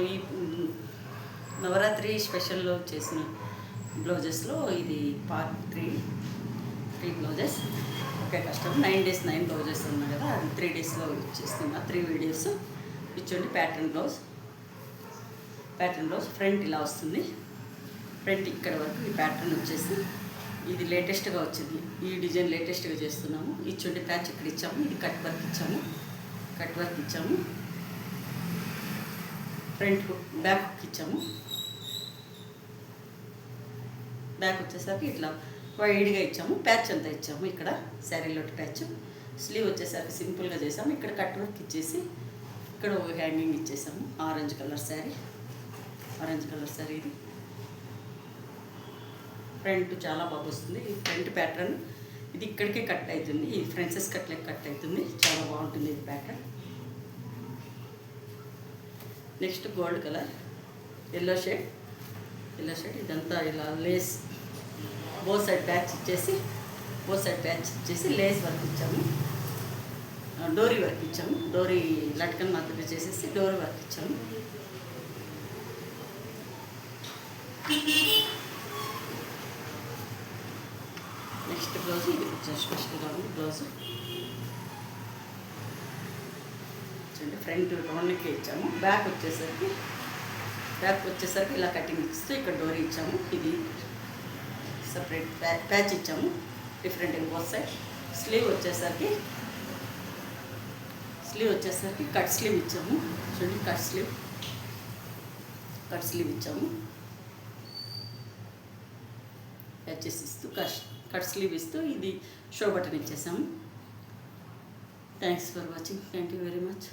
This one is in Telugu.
ఈ నవరాత్రి స్పెషల్లో చేసిన బ్లౌజెస్లో ఇది పార్ట్ 3 బ్లౌజెస్. ఓకే, కష్టం 9 days 9 బ్లౌజెస్ ఉన్నాయి కదా, అది 3 daysలో చేస్తున్నా. 3 వీడియోస్ ఇచ్చండి. ప్యాటర్న్ బ్లౌజ్ ఫ్రంట్ ఇలా వస్తుంది. ఫ్రంట్ ఇక్కడ వరకు ఈ ప్యాటర్న్ వచ్చేసి ఇది లేటెస్ట్గా వచ్చింది. ఈ డిజైన్ లేటెస్ట్గా చేస్తున్నాము. ఇచ్చండి ప్యాచ్ ఇక్కడ ఇచ్చాము. ఇది కట్ వర్క్ ఇచ్చాము. ఫ్రంట్ బ్యాక్ ఇచ్చాము. బ్యాక్ వచ్చేసరికి ఇట్లా వైడ్గా ఇచ్చాము. ప్యాచ్ అంతా ఇచ్చాము. ఇక్కడ శారీలోటి ప్యాచ్. స్లీవ్ వచ్చేసరికి సింపుల్గా చేసాము. ఇక్కడ కట్ వర్క్ ఇచ్చేసి ఇక్కడ ఒక హ్యాంగింగ్ ఇచ్చేసాము. ఆరెంజ్ కలర్ శారీ ఇది. ఫ్రంట్ చాలా బాగా వస్తుంది. ఈ ఫ్రంట్ ప్యాటర్న్ ఇది ఇక్కడికే కట్ అవుతుంది. ఈ ఫ్రెన్సెస్ కట్లకి కట్ అవుతుంది. చాలా బాగుంటుంది ఇది pattern. Next gold colour, yellow shade. ఇదంతా ఇలా లేస్ బోత్ సైడ్ ప్యాచ్ ఇచ్చేసి లేస్ వర్క్ ఇచ్చాము. డోరీ వర్క్ ఇచ్చాము. డోరీ లట్కన్ మాత్రమే చేసేసి డోరీ వర్క్ ఇచ్చాము. నెక్స్ట్ బ్లౌజ్ ఇది కొంచెం స్పెషల్గా ఉంది బ్లౌజ్. ఫ్రంట్ రౌండ్కి ఇచ్చాము. బ్యాక్ వచ్చేసరికి ఇలా కటింగ్ ఇస్తూ ఇక్కడ డోరీ ఇచ్చాము. ఇది సపరేట్ ప్యాచ్ ఇచ్చాము. Different both side. స్లీవ్ వచ్చేసరికి కట్ స్లీవ్ ఇచ్చాము. చూడండి, కట్ స్లీవ్ ఇచ్చాము. ప్యాచెస్ ఇస్తూ కట్ స్లీవ్ ఇస్తూ ఇది షో బటన్ ఇచ్చేసాము. Thanks for watching. Thank you very much.